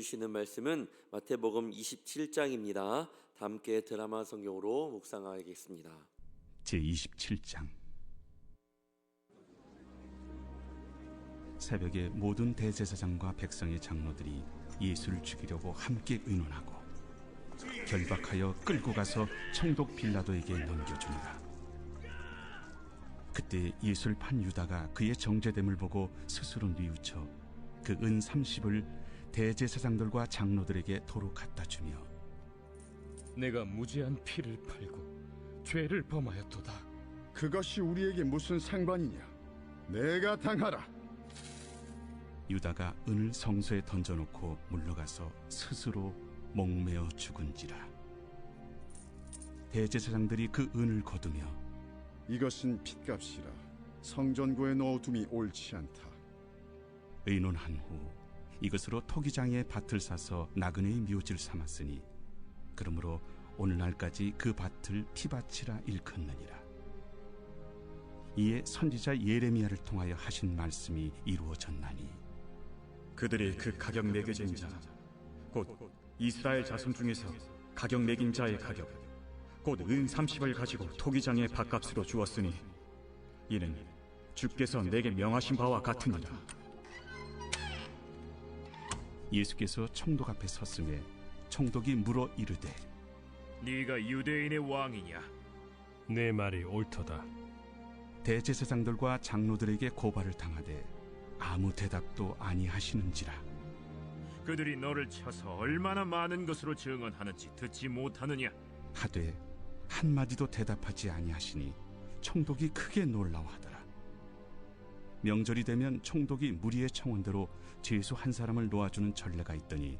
주시는 말씀은 마태복음 27장입니다. 다 함께 드라마 성경으로 묵상하겠습니다. 제27장. 새벽에 모든 대제사장과 백성의 장로들이 예수를 죽이려고 함께 의논하고 결박하여 끌고 가서 총독 빌라도에게 넘겨주니라. 그때 예수를 판 유다가 그의 정죄됨을 보고 스스로 뉘우쳐 그 은 30을 대제사장들과 장로들에게 도로 갖다 주며, 내가 무죄한 피를 팔고 죄를 범하였도다. 그것이 우리에게 무슨 상관이냐? 내가 당하라. 유다가 은을 성소에 던져놓고 물러가서 스스로 목매어 죽은지라. 대제사장들이 그 은을 거두며, 이것은 핏값이라 성전고에 넣어둠이 옳지 않다. 의논한 후 이것으로 토기장에 밭을 사서 나그네의 묘지를 삼았으니 그러므로 오늘날까지 그 밭을 피밭이라 일컫느니라. 이에 선지자 예레미야를 통하여 하신 말씀이 이루어졌나니, 그들이 그 가격 매겨진 자, 곧 이스라엘 자손 중에서 가격 매긴 자의 가격, 곧 은 30을 가지고 토기장의 밭값으로 주었으니 이는 주께서 내게 명하신 바와 같으니라. 예수께서 총독 앞에 섰음에 총독이 물어 이르되, 네가 유대인의 왕이냐? 내 말이 옳도다. 대제사장들과 장로들에게 고발을 당하되 아무 대답도 아니하시는지라. 그들이 너를 쳐서 얼마나 많은 것으로 증언하는지 듣지 못하느냐? 하되 한마디도 대답하지 아니하시니 총독이 크게 놀라워하더라. 명절이 되면 총독이 무리의 청원대로 죄수 한 사람을 놓아주는 전례가 있더니,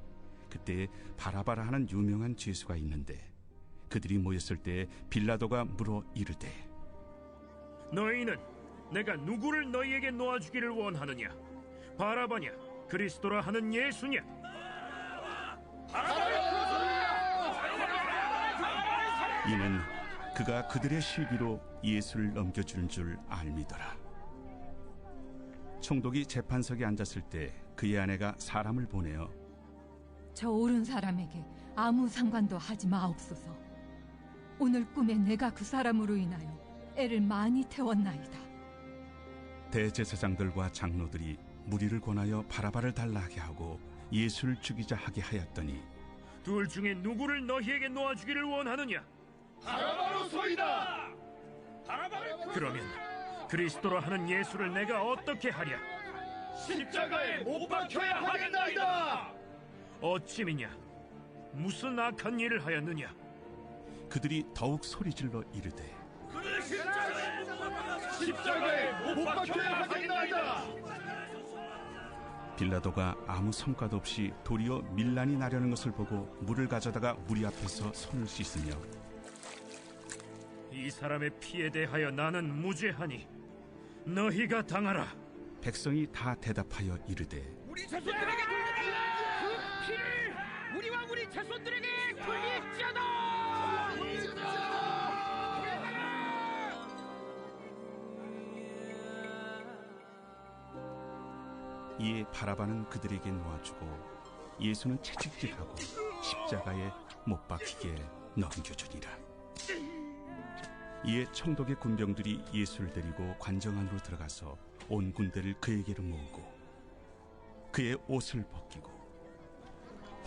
그때 바라바라 하는 유명한 죄수가 있는데 그들이 모였을 때 빌라도가 물어 이르되, 너희는 내가 누구를 너희에게 놓아주기를 원하느냐? 바라바냐? 그리스도라 하는 예수냐? 이는 그가 그들의 시기로 예수를 넘겨주는 줄 알미더라. 총독이 재판석에 앉았을 때 그의 아내가 사람을 보내어 저 옳은 사람에게 아무 상관도 하지 마옵소서. 오늘 꿈에 내가 그 사람으로 인하여 애를 많이 태웠나이다. 대제사장들과 장로들이 무리를 권하여 바라바를 달라하게 하고 예수를 죽이자 하게 하였더니, 둘 중에 누구를 너희에게 놓아주기를 원하느냐? 바라바로소이다. 그러면 그리스도라 하는 예수를 내가 어떻게 하랴? 십자가에 못 박혀야 하겠나이다. 어찌미냐? 무슨 악한 일을 하였느냐? 그들이 더욱 소리질러 이르되, 십자가에 못 박혀야 하겠나이다. 빌라도가 아무 성과도 없이 도리어 밀란이 나려는 것을 보고 물을 가져다가 무리 앞에서 손을 씻으며, 이 사람의 피에 대하여 나는 무죄하니 너희가 당하라. 백성이 다 대답하여 이르되, 우리 자손들에게 돌리라. 그 피를 우리와 우리 자손들에게 돌릴지어다. 이에 바라바는 그들에게 놓아주고 예수는 채찍질하고 십자가에 못 박히게 넘겨주니라. 이에 총독의 군병들이 예수를 데리고 관정 안으로 들어가서 온 군대를 그에게로 모으고 그의 옷을 벗기고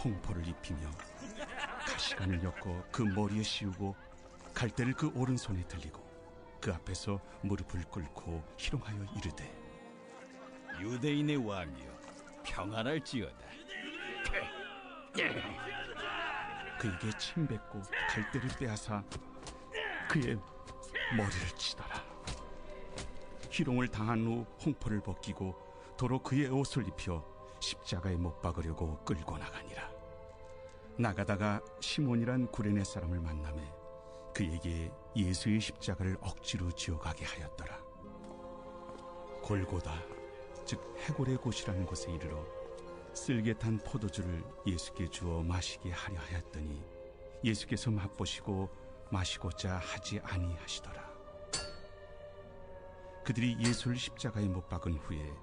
홍포를 입히며 가시관을 엮어 그 머리에 씌우고 갈대를 그 오른손에 들리고 그 앞에서 무릎을 꿇고 희롱하여 이르되, 유대인의 왕이여, 평안할지어다. 그에게 침 뱉고 갈대를 빼앗아 그의 머리를 치더라. 희롱을 당한 후 홍포를 벗기고 도로 그의 옷을 입혀 십자가에 못 박으려고 끌고 나가니라. 나가다가 시몬이란 구레네 사람을 만나매 그에게 예수의 십자가를 억지로 지어가게 하였더라. 골고다, 즉 해골의 곳이라는 곳에 이르러 쓸개탄 포도주를 예수께 주어 마시게 하려 하였더니 예수께서 맛보시고 마시고자 하지 아니하시더라. 그들이 예수를 십자가에 못 박은 후에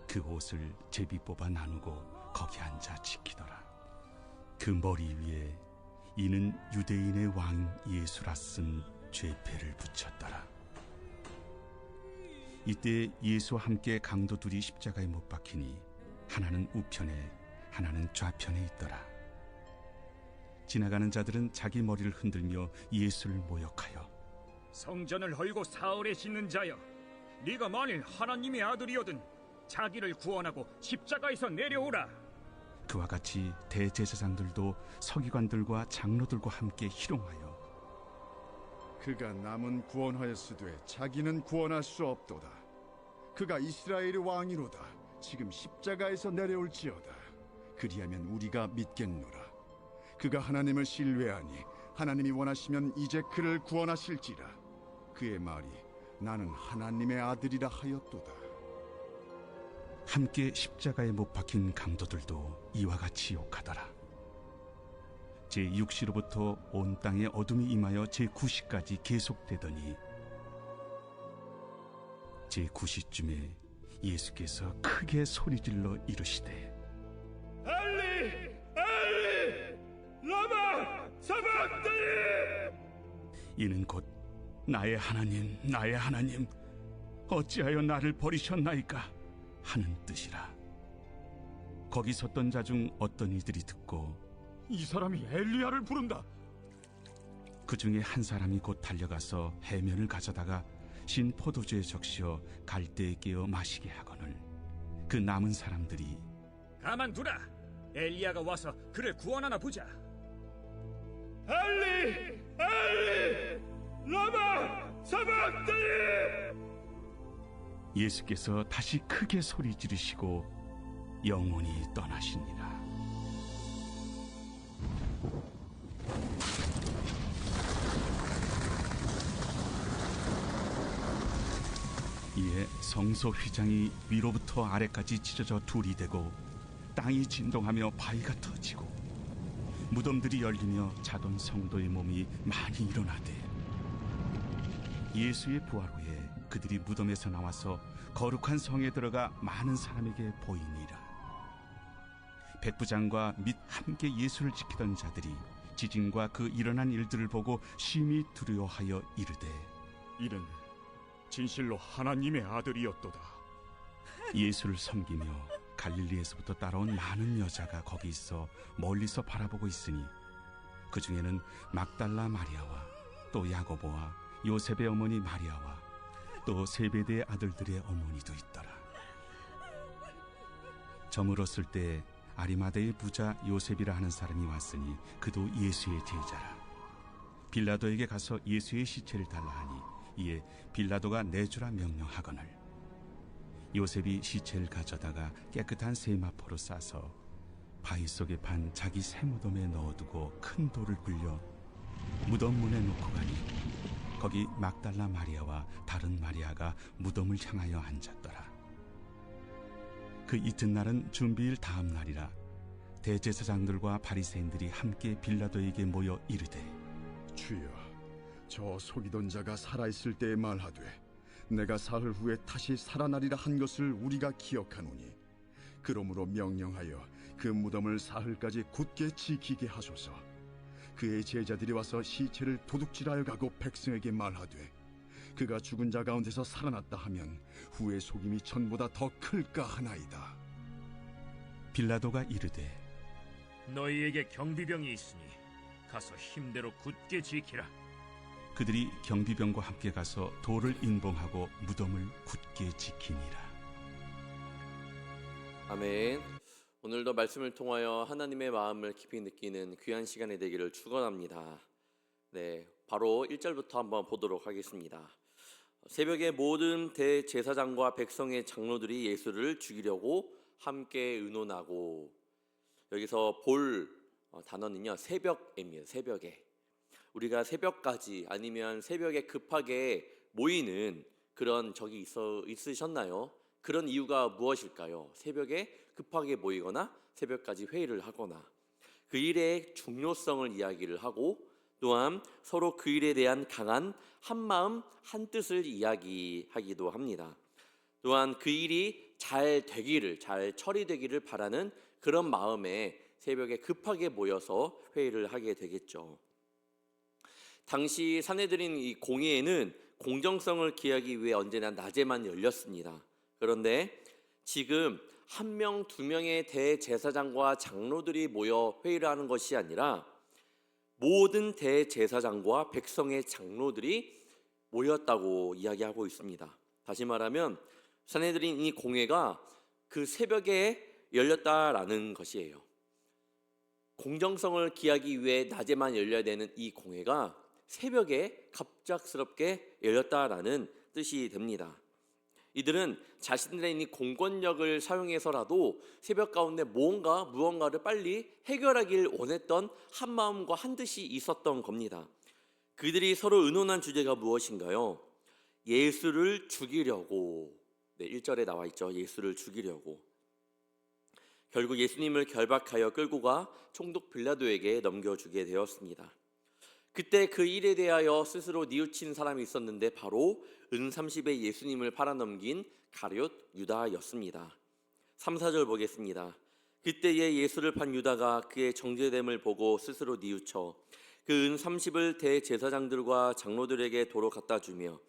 그 옷을 제비 뽑아 나누고 거기 앉아 지키더라. 그 머리 위에 이는 유대인의 왕 예수라 쓴 죄패를 붙였더라. 이때 예수와 함께 강도 둘이 십자가에 못 박히니 하나는 우편에 하나는 좌편에 있더라. 지나가는 자들은 자기 머리를 흔들며 예수를 모욕하여 성전을 헐고 사흘에 짓는 자여, 네가 만일 하나님의 아들이거든 자기를 구원하고 십자가에서 내려오라. 그와 같이 대제사장들도 서기관들과 장로들과 함께 희롱하여 그가 남은 구원하였으되 자기는 구원할 수 없도다. 그가 이스라엘의 왕이로다. 지금 십자가에서 내려올지어다. 그리하면 우리가 믿겠노라. 그가 하나님을 신뢰하니 하나님이 원하시면 이제 그를 구원하실지라. 그의 말이 나는 하나님의 아들이라 하였도다. 함께 십자가에 못 박힌 강도들도 이와 같이 욕하더라. 제6시로부터 온 땅에 어둠이 임하여 제9시까지 계속되더니 제9시쯤에 예수께서 크게 소리질러 이르시되 엘리 엘리 라마 사박다니. 이는 곧 나의 하나님 나의 하나님 어찌하여 나를 버리셨나이까 하는 뜻이라. 거기 섰던 자 중 어떤 이들이 듣고 이 사람이 엘리야를 부른다. 그 중에 한 사람이 곧 달려가서 해면을 가져다가 신 포도주에 적시어 갈대에 깨어 마시게 하거늘 그 남은 사람들이 가만두라. 엘리야가 와서 그를 구원하나 보자. 엘리 엘리 라마 사박다니. 예수께서 다시 크게 소리 지르시고 영원히 떠나시니라. 이에 성소 휘장이 위로부터 아래까지 찢어져 둘이 되고 땅이 진동하며 바위가 터지고 무덤들이 열리며 자던 성도의 몸이 많이 일어나되 예수의 부활 후에 그들이 무덤에서 나와서 거룩한 성에 들어가 많은 사람에게 보이니라. 백부장과 및 함께 예수를 지키던 자들이 지진과 그 일어난 일들을 보고 심히 두려워하여 이르되 이는 진실로 하나님의 아들이었도다. 예수를 섬기며 갈릴리에서부터 따라온 많은 여자가 거기 있어 멀리서 바라보고 있으니 그 중에는 막달라 마리아와 또 야고보와 요셉의 어머니 마리아와 또 세베대의 아들들의 어머니도 있더라. 저물었을 때 아리마대의 부자 요셉이라 하는 사람이 왔으니 그도 예수의 제자라. 빌라도에게 가서 예수의 시체를 달라 하니 이에 빌라도가 내주라 명령하거늘 요셉이 시체를 가져다가 깨끗한 세마포로 싸서 바위 속에 판 자기 새 무덤에 넣어두고 큰 돌을 굴려 무덤 문에 놓고 가니 거기 막달라 마리아와 다른 마리아가 무덤을 향하여 앉았더라. 그 이튿날은 준비일 다음 날이라. 대제사장들과 바리새인들이 함께 빌라도에게 모여 이르되 주여, 저 속이던 자가 살아있을 때에 말하되 내가 사흘 후에 다시 살아나리라 한 것을 우리가 기억하노니 그러므로 명령하여 그 무덤을 사흘까지 굳게 지키게 하소서. 그의 제자들이 와서 시체를 도둑질하여 가고 백성에게 말하되 그가 죽은 자 가운데서 살아났다 하면 후의 속임이 전보다 더 클까 하나이다. 빌라도가 이르되 너희에게 경비병이 있으니 가서 힘대로 굳게 지키라. 그들이 경비병과 함께 가서 돌을 인봉하고 무덤을 굳게 지키니라. 아멘. 오늘도 말씀을 통하여 하나님의 마음을 깊이 느끼는 귀한 시간이 되기를 축원합니다. 네, 바로 1절부터 한번 보도록 하겠습니다. 새벽에 모든 대제사장과 백성의 장로들이 예수를 죽이려고 함께 의논하고, 여기서 볼 단어는요 새벽입니다. 새벽에 우리가 새벽까지 아니면 새벽에 급하게 모이는 그런 적이 있으셨나요? 그런 이유가 무엇일까요? 새벽에 급하게 모이거나 새벽까지 회의를 하거나 그 일의 중요성을 이야기를 하고 또한 서로 그 일에 대한 강한 한마음 한뜻을 이야기하기도 합니다. 또한 그 일이 잘 되기를, 잘 처리되기를 바라는 그런 마음에 새벽에 급하게 모여서 회의를 하게 되겠죠. 당시 사내들인 이 공회에는 공정성을 기하기 위해 언제나 낮에만 열렸습니다. 그런데 지금 한 명, 두 명의 대제사장과 장로들이 모여 회의를 하는 것이 아니라 모든 대제사장과 백성의 장로들이 모였다고 이야기하고 있습니다. 다시 말하면 사내들인 이 공회가 그 새벽에 열렸다라는 것이에요. 공정성을 기하기 위해 낮에만 열려야 되는 이 공회가 새벽에 갑작스럽게 열렸다라는 뜻이 됩니다. 이들은 자신들의 이 공권력을 사용해서라도 새벽 가운데 무언가를 빨리 해결하길 원했던 한 마음과 한 뜻이 있었던 겁니다. 그들이 서로 의논한 주제가 무엇인가요? 예수를 죽이려고. 1절에 나와 있죠. 예수를 죽이려고. 결국 예수님을 결박하여 끌고 가 총독 빌라도에게 넘겨주게 되었습니다. 그때 그 일에 대하여 스스로 뉘우친 사람이 있었는데 바로 은 30에 예수님을 팔아넘긴 가룟 유다였습니다. 3, 4절 보겠습니다. 그때에 예수를 판 유다가 그의 정죄됨을 보고 스스로 뉘우쳐 그 은 30을 대제사장들과 장로들에게 도로 갖다 주며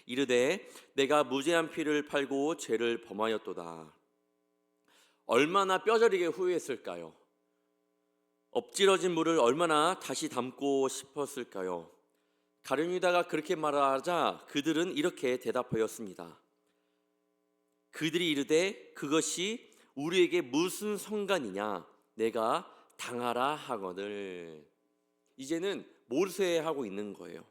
이르되 내가 무죄한 피를 팔고 죄를 범하였도다. 얼마나 뼈저리게 후회했을까요? 엎질러진 물을 얼마나 다시 담고 싶었을까요? 가룟 유다가 그렇게 말하자 그들은 이렇게 대답하였습니다. 그들이 이르되 그것이 우리에게 무슨 상관이냐? 내가 당하라 하거늘. 이제는 몰세하고 있는 거예요.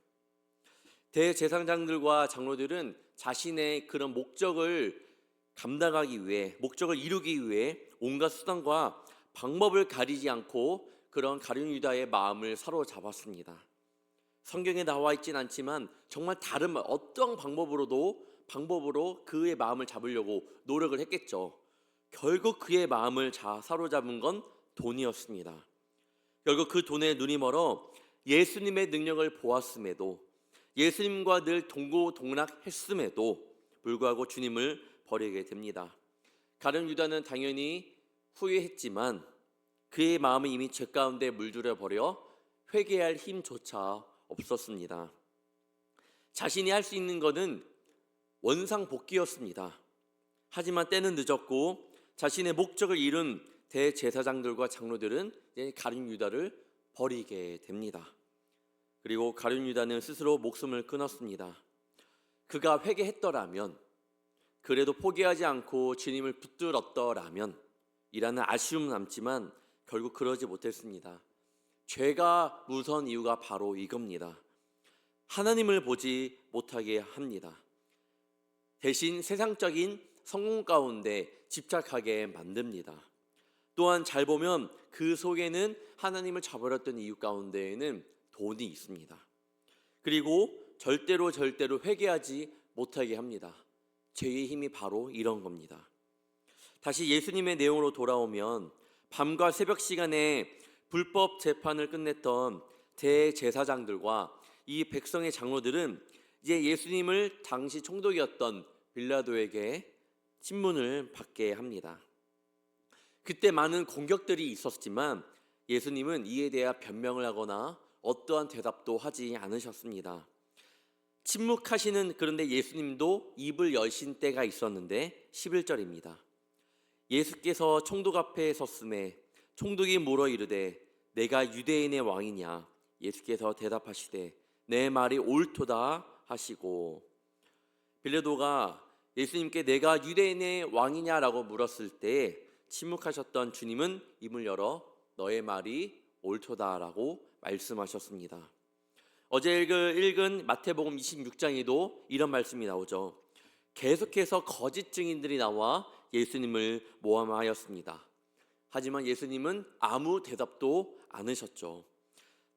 대제사장들과 장로들은 자신의 그런 목적을 감당하기 위해, 목적을 이루기 위해 온갖 수단과 방법을 가리지 않고 그런 가룟 유다의 마음을 사로잡았습니다. 성경에 나와 있진 않지만 정말 다른 어떤 방법으로 그의 마음을 잡으려고 노력을 했겠죠. 결국 그의 마음을 사로잡은 건 돈이었습니다. 결국 그 돈에 눈이 멀어 예수님의 능력을 보았음에도, 예수님과 늘 동고동락했음에도 불구하고 주님을 버리게 됩니다. 가룟 유다는 당연히 후회했지만 그의 마음은 이미 죄 가운데 물들여 버려 회개할 힘조차 없었습니다. 자신이 할 수 있는 것은 원상복귀였습니다. 하지만 때는 늦었고 자신의 목적을 이룬 대제사장들과 장로들은 이제 가룟 유다를 버리게 됩니다. 그리고 가룟 유다는 스스로 목숨을 끊었습니다. 그가 회개했더라면, 그래도 포기하지 않고 주님을 붙들었더라면 이라는 아쉬움은 남지만 결국 그러지 못했습니다. 죄가 무서운 이유가 바로 이겁니다. 하나님을 보지 못하게 합니다. 대신 세상적인 성공 가운데 집착하게 만듭니다. 또한 잘 보면 그 속에는 하나님을 저버렸던 이유 가운데에는 돈이 있습니다. 그리고 절대로 회개하지 못하게 합니다. 죄의 힘이 바로 이런 겁니다. 다시 예수님의 내용으로 돌아오면 밤과 새벽 시간에 불법 재판을 끝냈던 대제사장들과 이 백성의 장로들은 이제 예수님을 당시 총독이었던 빌라도에게 신문을 받게 합니다. 그때 많은 공격들이 있었지만 예수님은 이에 대해 변명을 하거나 어떠한 대답도 하지 않으셨습니다. 침묵하시는, 그런데 예수님도 입을 여신 때가 있었는데 11절입니다. 예수께서 총독 앞에 섰음에 총독이 물어 이르되 내가 유대인의 왕이냐? 예수께서 대답하시되 내 말이 옳도다 하시고, 빌라도가 예수님께 내가 유대인의 왕이냐라고 물었을 때 침묵하셨던 주님은 입을 열어 너의 말이 옳도다라고 말씀하셨습니다. 어제 읽은 마태복음 26장에도 이런 말씀이 나오죠. 계속해서 거짓 증인들이 나와 예수님을 모함하였습니다. 하지만 예수님은 아무 대답도 않으셨죠.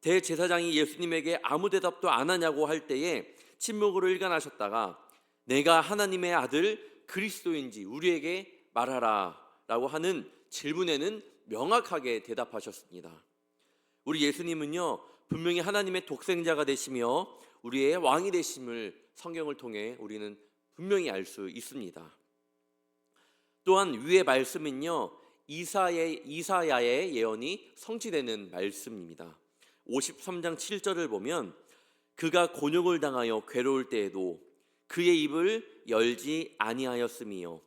대제사장이 예수님에게 아무 대답도 안 하냐고 할 때에 침묵으로 일관하셨다가 내가 하나님의 아들 그리스도인지 우리에게 말하라 라고 하는 질문에는 명확하게 대답하셨습니다. 우리 예수님은요, 분명히 하나님의 독생자가 되시며 우리의 왕이 되심을 성경을 통해 우리는 분명히 알 수 있습니다. 또한 위의 말씀은요, 이사야의 예언이 성취되는 말씀입니다. 53장 7절을 보면 그가 곤욕을 당하여 괴로울 때에도 그의 입을 열지 아니하였음이요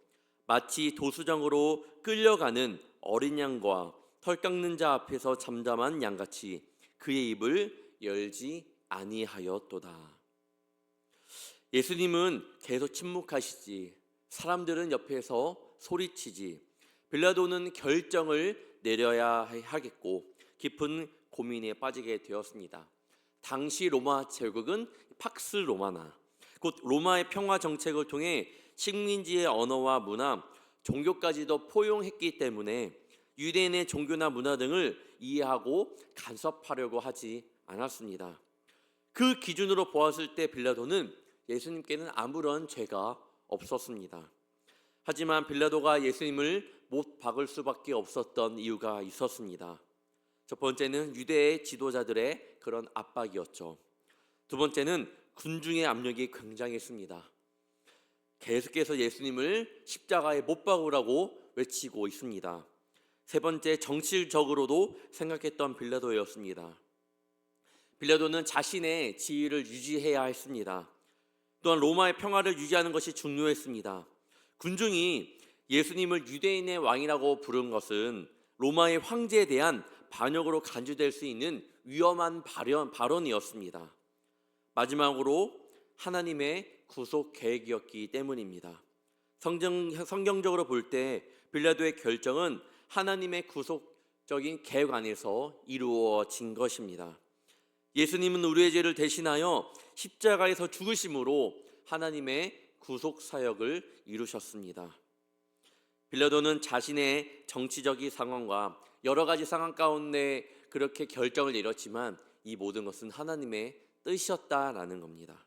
마치 도수장으로 끌려가는 어린 양과 털 깎는 자 앞에서 잠잠한 양같이 그의 입을 열지 아니하였도다. 예수님은 계속 침묵하시지, 사람들은 옆에서 소리치지, 빌라도는 결정을 내려야 하겠고 깊은 고민에 빠지게 되었습니다. 당시 로마 제국은 팍스 로마나, 곧 로마의 평화 정책을 통해 식민지의 언어와 문화, 종교까지도 포용했기 때문에 유대인의 종교나 문화 등을 이해하고 간섭하려고 하지 않았습니다. 그 기준으로 보았을 때 빌라도는 예수님께는 아무런 죄가 없었습니다. 하지만 빌라도가 예수님을 못 박을 수밖에 없었던 이유가 있었습니다. 첫 번째는 유대의 지도자들의 그런 압박이었죠. 두 번째는 군중의 압력이 굉장했습니다. 계속해서 예수님을 십자가에 못 박으라고 외치고 있습니다. 세 번째, 정치적으로도 생각했던 빌라도였습니다. 빌라도는 자신의 지위를 유지해야 했습니다. 또한 로마의 평화를 유지하는 것이 중요했습니다. 군중이 예수님을 유대인의 왕이라고 부른 것은 로마의 황제에 대한 반역으로 간주될 수 있는 위험한 발언이었습니다. 마지막으로 하나님의 구속 계획이었기 때문입니다. 성경적으로 볼 때 빌라도의 결정은 하나님의 구속적인 계획 안에서 이루어진 것입니다. 예수님은 우리의 죄를 대신하여 십자가에서 죽으심으로 하나님의 구속 사역을 이루셨습니다. 빌라도는 자신의 정치적인 상황과 여러 가지 상황 가운데 그렇게 결정을 내렸지만 이 모든 것은 하나님의 뜻이었다라는 겁니다.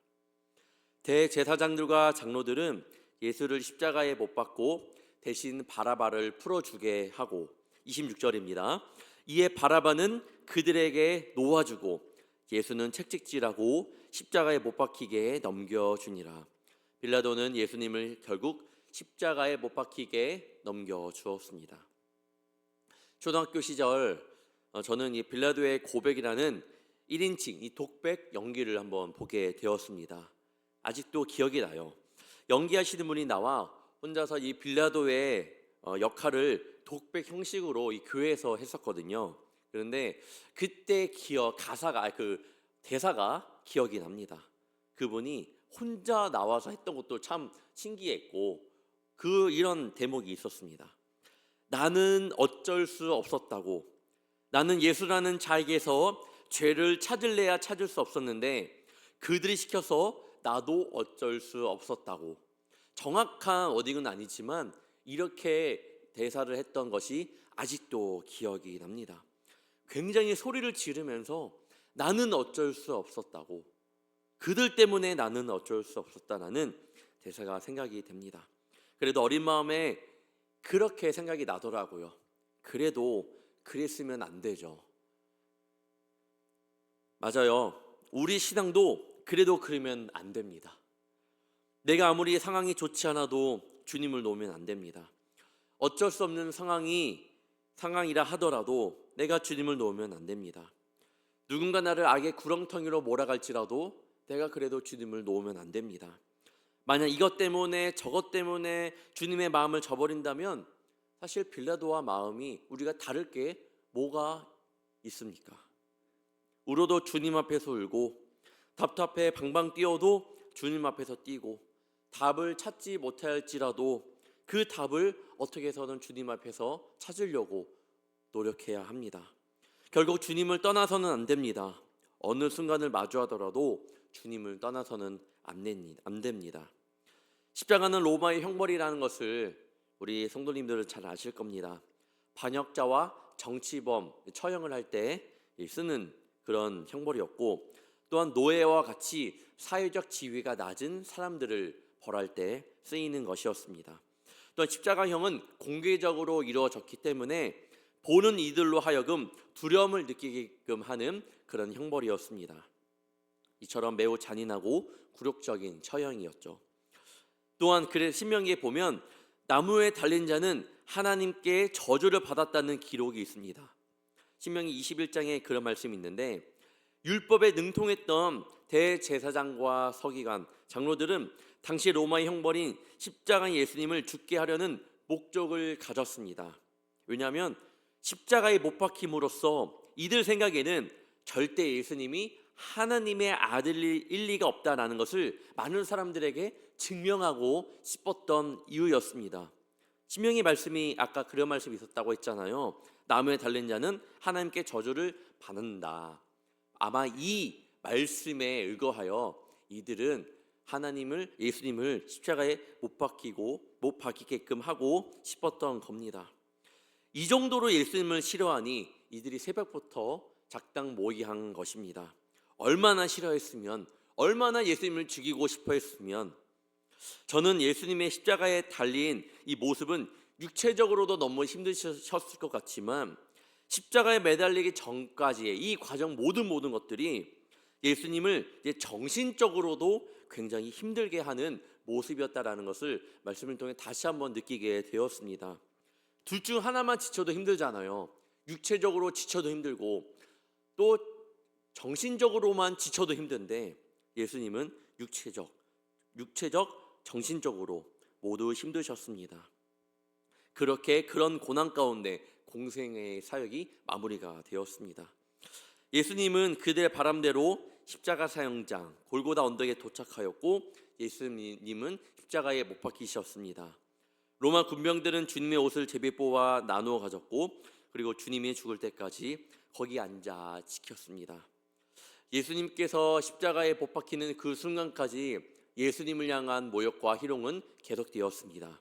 대제사장들과 장로들은 예수를 십자가에 못 박고 대신 바라바를 풀어주게 하고 26절입니다. 이에 바라바는 그들에게 놓아주고 예수는 책찍질하고 십자가에 못 박히게 넘겨주니라. 빌라도는 예수님을 결국 십자가에 못 박히게 넘겨주었습니다. 초등학교 시절 저는 이 빌라도의 고백이라는 1인칭 이 독백 연기를 한번 보게 되었습니다. 아직도 기억이 나요. 연기하시는 분이 나와 혼자서 이 빌라도의 역할을 독백 형식으로 이 교회에서 했었거든요. 그런데 그때 가사가 그 대사가 기억이 납니다. 그분이 혼자 나와서 했던 것도 참 신기했고 이런 대목이 있었습니다. 나는 어쩔 수 없었다고. 나는 예수라는 자에게서 죄를 찾을래야 찾을 수 없었는데 그들이 시켜서 나도 어쩔 수 없었다고. 정확한 워딩은 아니지만 이렇게 대사를 했던 것이 아직도 기억이 납니다. 굉장히 소리를 지르면서 나는 어쩔 수 없었다고, 그들 때문에 나는 어쩔 수 없었다라는 대사가 생각이 됩니다. 그래도 어린 마음에 그렇게 생각이 나더라고요. 그래도 그랬으면 안 되죠. 맞아요. 우리 신앙도 그래도 그러면 안 됩니다. 내가 아무리 상황이 좋지 않아도 주님을 놓으면 안 됩니다. 어쩔 수 없는 상황이라 하더라도 내가 주님을 놓으면 안 됩니다. 누군가 나를 악의 구렁텅이로 몰아갈지라도 내가 그래도 주님을 놓으면 안 됩니다. 만약 이것 때문에 저것 때문에 주님의 마음을 저버린다면 사실 빌라도와 마음이 우리가 다를 게 뭐가 있습니까? 울어도 주님 앞에서 울고 답답해 방방 뛰어도 주님 앞에서 뛰고 답을 찾지 못할지라도 그 답을 어떻게 해서든 주님 앞에서 찾으려고 노력해야 합니다. 결국 주님을 떠나서는 안 됩니다. 어느 순간을 마주하더라도 주님을 떠나서는 안 됩니다. 십자가는 로마의 형벌이라는 것을 우리 성도님들은 잘 아실 겁니다. 반역자와 정치범 처형을 할 때 쓰는 그런 형벌이었고, 또한 노예와 같이 사회적 지위가 낮은 사람들을 벌할 때 쓰이는 것이었습니다. 또한 십자가형은 공개적으로 이루어졌기 때문에 보는 이들로 하여금 두려움을 느끼게끔 하는 그런 형벌이었습니다. 이처럼 매우 잔인하고 굴욕적인 처형이었죠. 또한 신명기에 보면 나무에 달린 자는 하나님께 저주를 받았다는 기록이 있습니다. 신명기 21장에 그런 말씀이 있는데, 율법에 능통했던 대제사장과 서기관, 장로들은 당시 로마의 형벌인 십자가의 예수님을 죽게 하려는 목적을 가졌습니다. 왜냐하면 십자가에 못 박힘으로써 이들 생각에는 절대 예수님이 하나님의 아들일 리가 없다라는 것을 많은 사람들에게 증명하고 싶었던 이유였습니다. 신명의 말씀이 아까 그런 말씀이 있었다고 했잖아요. 나무에 달린 자는 하나님께 저주를 받는다. 아마 이 말씀에 의거하여 이들은 예수님을 십자가에 못 박히게끔 하고 싶었던 겁니다. 이 정도로 예수님을 싫어하니 이들이 새벽부터 작당 모의한 것입니다. 얼마나 싫어했으면, 얼마나 예수님을 죽이고 싶어 했으면. 저는 예수님의 십자가에 달린 이 모습은 육체적으로도 너무 힘드셨을 것 같지만, 십자가에 매달리기 전까지의 이 과정 모든 것들이 예수님을 이제 정신적으로도 굉장히 힘들게 하는 모습이었다라는 것을 말씀을 통해 다시 한번 느끼게 되었습니다. 둘 중 하나만 지쳐도 힘들잖아요. 육체적으로 지쳐도 힘들고 또 정신적으로만 지쳐도 힘든데, 예수님은 육체적, 정신적으로 모두 힘드셨습니다. 그렇게 그런 고난 가운데 공생의 사역이 마무리가 되었습니다. 예수님은 그들의 바람대로 십자가 사형장 골고다 언덕에 도착하였고, 예수님은 십자가에 못 박히셨습니다. 로마 군병들은 주님의 옷을 제비 뽑아 나누어 가졌고, 그리고 주님이 죽을 때까지 거기 앉아 지켰습니다. 예수님께서 십자가에 못 박히는 그 순간까지 예수님을 향한 모욕과 희롱은 계속되었습니다.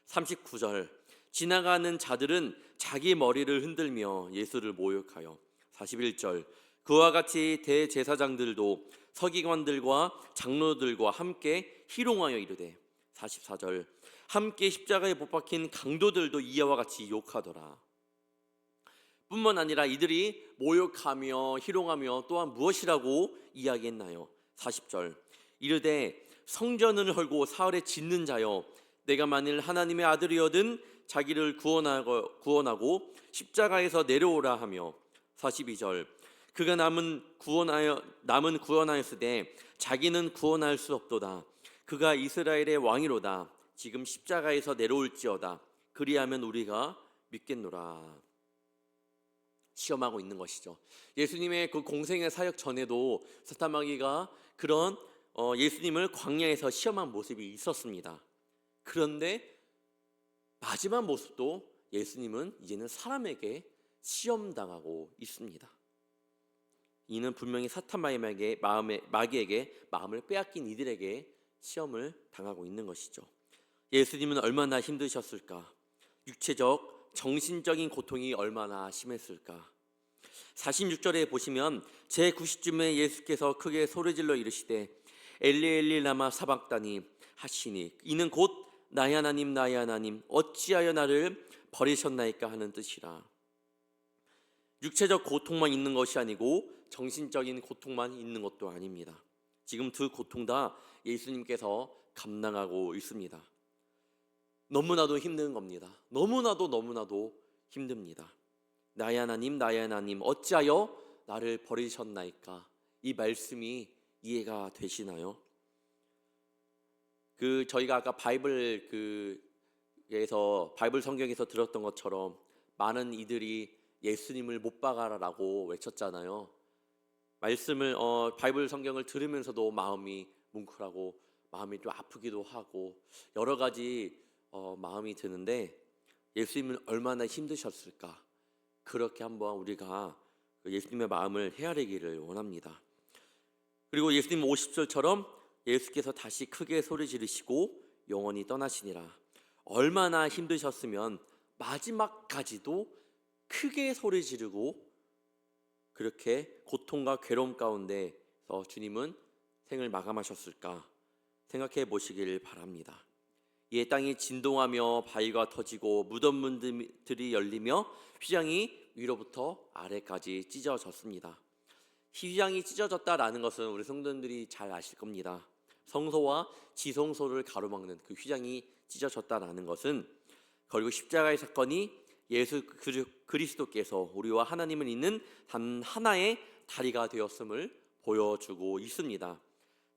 39절, 지나가는 자들은 자기 머리를 흔들며 예수를 모욕하여. 41절, 그와 같이 대제사장들도 서기관들과 장로들과 함께 희롱하여 이르되. 44절, 함께 십자가에 못 박힌 강도들도 이와 같이 욕하더라. 뿐만 아니라 이들이 모욕하며 희롱하며 또한 무엇이라고 이야기했나요? 40절, 이르되 성전을 헐고 사흘에 짓는 자여, 내가 만일 하나님의 아들이어든 자기를 구원하고 십자가에서 내려오라 하며. 42절, 그가 남은 구원하였으되 자기는 구원할 수 없도다. 그가 이스라엘의 왕이로다. 지금 십자가에서 내려올지어다. 그리하면 우리가 믿겠노라. 시험하고 있는 것이죠. 예수님의 그 공생의 사역 전에도 사탄 마귀가 그런 예수님을 광야에서 시험한 모습이 있었습니다. 그런데 마지막 모습도 예수님은 이제는 사람에게 시험당하고 있습니다. 이는 분명히 사탄 마귀에게 마음을 빼앗긴 이들에게 시험을 당하고 있는 것이죠. 예수님은 얼마나 힘드셨을까? 육체적, 정신적인 고통이 얼마나 심했을까? 46절에 보시면 제90쯤에 예수께서 크게 소리질러 이르시되 엘리 엘리 라마 사박다니 하시니, 이는 곧 나의 하나님 나의 하나님 어찌하여 나를 버리셨나이까 하는 뜻이라. 육체적 고통만 있는 것이 아니고 정신적인 고통만 있는 것도 아닙니다. 지금 두 고통 다 예수님께서 감당하고 있습니다. 너무나도 힘든 겁니다. 너무나도 힘듭니다. 나의 하나님 어찌하여 나를 버리셨나이까? 이 말씀이 이해가 되시나요? 저희가 아까 바이블 성경에서 들었던 것처럼 많은 이들이 예수님을 못 박아라라고 외쳤잖아요. 말씀을 바이블 성경을 들으면서도 마음이 뭉클하고 마음이 좀 아프기도 하고 여러 가지 마음이 드는데, 예수님은 얼마나 힘드셨을까? 그렇게 한번 우리가 예수님의 마음을 헤아리기를 원합니다. 그리고 예수님 50절처럼 예수께서 다시 크게 소리 지르시고 영원히 떠나시니라. 얼마나 힘드셨으면 마지막까지도 크게 소리 지르고 그렇게 고통과 괴로움 가운데서 주님은 생을 마감하셨을까 생각해 보시길 바랍니다. 이에 땅이 진동하며 바위가 터지고 무덤문들이 열리며 휘장이 위로부터 아래까지 찢어졌습니다. 휘장이 찢어졌다라는 것은 우리 성도님들이 잘 아실 겁니다. 성소와 지성소를 가로막는 그 휘장이 찢어졌다라는 것은 그리고 십자가의 사건이 예수 그리스도께서 우리와 하나님을 잇는 단 하나의 다리가 되었음을 보여주고 있습니다.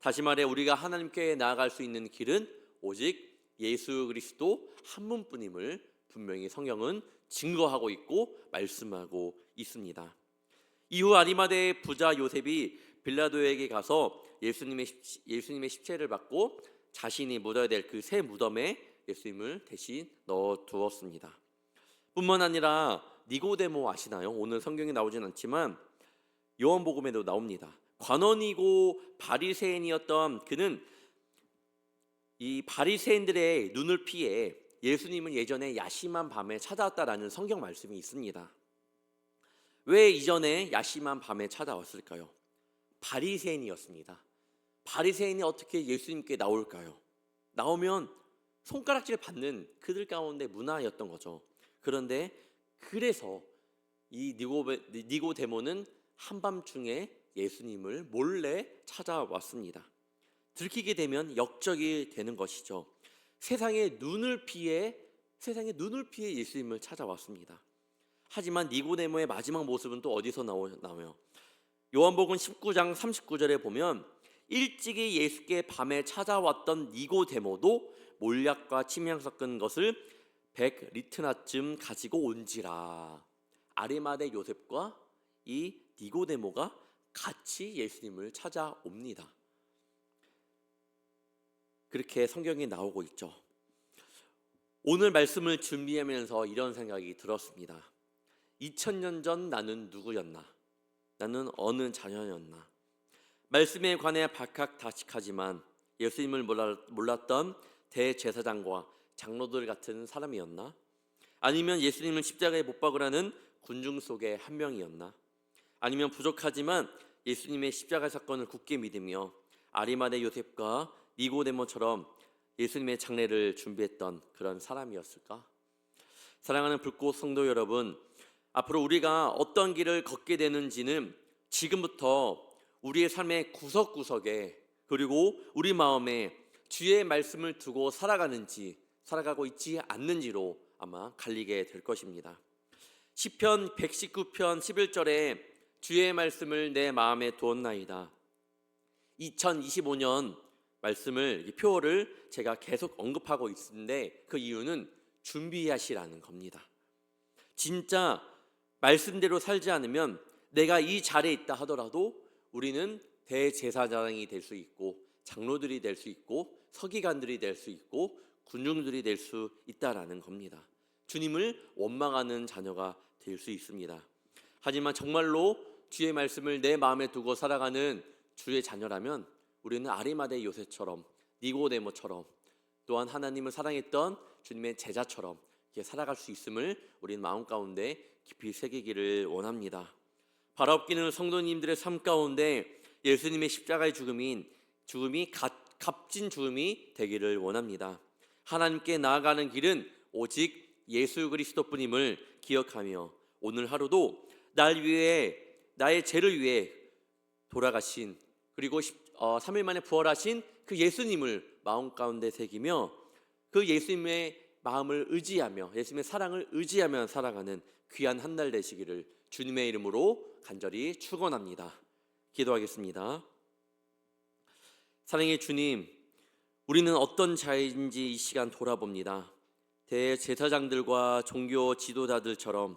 다시 말해 우리가 하나님께 나아갈 수 있는 길은 오직 예수 그리스도 한 분뿐임을 분명히 성경은 증거하고 있고 말씀하고 있습니다. 이후 아리마대의 부자 요셉이 빌라도에게 가서 예수님의 십체를 받고 자신이 묻어야 될 그 새 무덤에 예수님을 대신 넣어 두었습니다. 뿐만 아니라 니고데모 아시나요? 오늘 성경에 나오진 않지만 요한복음에도 나옵니다. 관원이고 바리새인이었던 그는 이 바리새인들의 눈을 피해 예수님을 예전에 야심한 밤에 찾아왔다라는 성경 말씀이 있습니다. 왜 이전에 야심한 밤에 찾아왔을까요? 바리새인이었습니다. 바리새인이 어떻게 예수님께 나올까요? 나오면 손가락질 받는 그들 가운데 문화였던 거죠. 그런데 그래서 이 니고데모는 한밤중에 예수님을 몰래 찾아왔습니다. 들키게 되면 역적이 되는 것이죠. 세상의 눈을 피해 예수님을 찾아왔습니다. 하지만 니고데모의 마지막 모습은 또 어디서 나와요? 요한복음 19장 39절에 보면 일찍이 예수께 밤에 찾아왔던 니고데모도 몰약과 침향 섞은 것을 100리트나쯤 가지고 온지라. 아리마대 요셉과 이 니고데모가 같이 예수님을 찾아옵니다. 그렇게 성경에 나오고 있죠. 오늘 말씀을 준비하면서 이런 생각이 들었습니다. 2000년 전 나는 누구였나? 나는 어느 자녀였나? 말씀에 관해 박학다식하지만 예수님을 몰랐던 대제사장과 장로들 같은 사람이었나? 아니면 예수님을 십자가에 못 박으라는 군중 속의 한 명이었나? 아니면 부족하지만 예수님의 십자가 사건을 굳게 믿으며 아리마대 요셉과 니고데모처럼 예수님의 장례를 준비했던 그런 사람이었을까? 사랑하는 불꽃 성도 여러분, 앞으로 우리가 어떤 길을 걷게 되는지는 지금부터 우리의 삶의 구석구석에 그리고 우리 마음에 주의 말씀을 두고 살아가고 있지 않는지로 아마 갈리게 될 것입니다. 시편 119편 11절에 주의 말씀을 내 마음에 두었나이다. 2025년 말씀을, 이 표어를 제가 계속 언급하고 있는데 그 이유는 준비하시라는 겁니다. 진짜 말씀대로 살지 않으면 내가 이 자리에 있다 하더라도 우리는 대제사장이 될 수 있고 장로들이 될 수 있고 서기관들이 될 수 있고 군중들이 될 수 있다라는 겁니다. 주님을 원망하는 자녀가 될 수 있습니다. 하지만 정말로 주의 말씀을 내 마음에 두고 살아가는 주의 자녀라면 우리는 아리마대 요셉처럼 니고데모처럼 또한 하나님을 사랑했던 주님의 제자처럼 이렇게 살아갈 수 있음을 우리는 마음 가운데 깊이 새기기를 원합니다. 바라옵기는 성도님들의 삶 가운데 예수님의 십자가의 죽음이 값진 죽음이 되기를 원합니다. 하나님께 나아가는 길은 오직 예수 그리스도뿐임을 기억하며 오늘 하루도 나의 죄를 위해 돌아가신 그리고 3일 만에 부활하신 그 예수님을 마음 가운데 새기며 그 예수님의 마음을 의지하며 예수님의 사랑을 의지하며 살아가는 귀한 한 날 되시기를 주님의 이름으로 간절히 축원합니다. 기도하겠습니다. 사랑의 주님, 우리는 어떤 자인지 이 시간 돌아봅니다. 대제사장들과 종교 지도자들처럼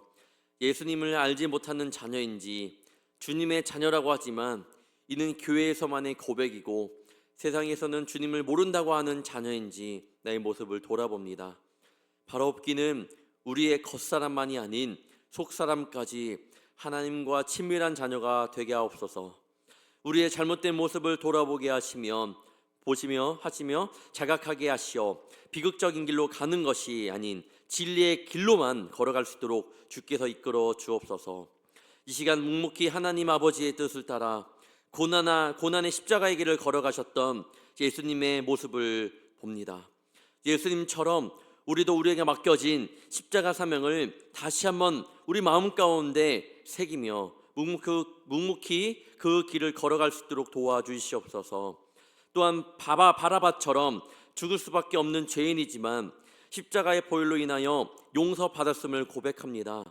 예수님을 알지 못하는 자녀인지 주님의 자녀라고 하지만 이는 교회에서만의 고백이고 세상에서는 주님을 모른다고 하는 자녀인지 나의 모습을 돌아봅니다. 바라옵기는 우리의 겉사람만이 아닌 속사람까지 하나님과 친밀한 자녀가 되게 하옵소서. 우리의 잘못된 모습을 돌아보게 하시며 자각하게 하시어 비극적인 길로 가는 것이 아닌 진리의 길로만 걸어갈 수 있도록 주께서 이끌어 주옵소서. 이 시간 묵묵히 하나님 아버지의 뜻을 따라 고난의 십자가의 길을 걸어가셨던 예수님의 모습을 봅니다. 예수님처럼 우리도 우리에게 맡겨진 십자가 사명을 다시 한번 우리 마음 가운데 새기며 묵묵히 그 길을 걸어갈 수 있도록 도와주시옵소서. 또한 바라바처럼 죽을 수밖에 없는 죄인이지만 십자가의 보혈로 인하여 용서받았음을 고백합니다.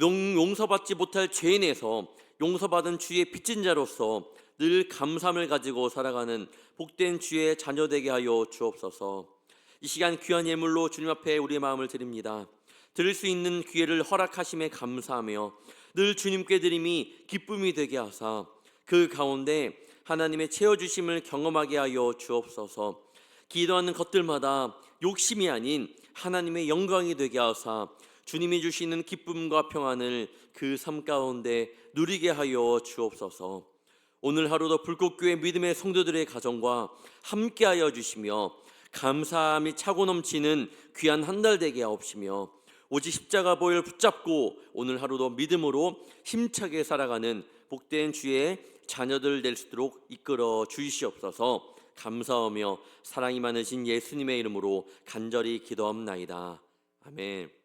용서받지 못할 죄인에서 용서받은 주의 빚진 자로서 늘 감사함을 가지고 살아가는 복된 주의 자녀 되게 하여 주옵소서. 이 시간 귀한 예물로 주님 앞에 우리의 마음을 드립니다. 드릴 수 있는 기회를 허락하심에 감사하며 늘 주님께 드림이 기쁨이 되게 하사 그 가운데 하나님의 채워주심을 경험하게 하여 주옵소서. 기도하는 것들마다 욕심이 아닌 하나님의 영광이 되게 하사 주님이 주시는 기쁨과 평안을 그 삶 가운데 누리게 하여 주옵소서. 오늘 하루도 불꽃교회 믿음의 성도들의 가정과 함께하여 주시며 감사함이 차고 넘치는 귀한 한 달 되게 하옵시며 오직 십자가 보혈 붙잡고 오늘 하루도 믿음으로 힘차게 살아가는 복된 주의 자녀들 될 수 있도록 이끌어 주시옵소서. 감사하며 사랑이 많으신 예수님의 이름으로 간절히 기도합나이다. 아멘.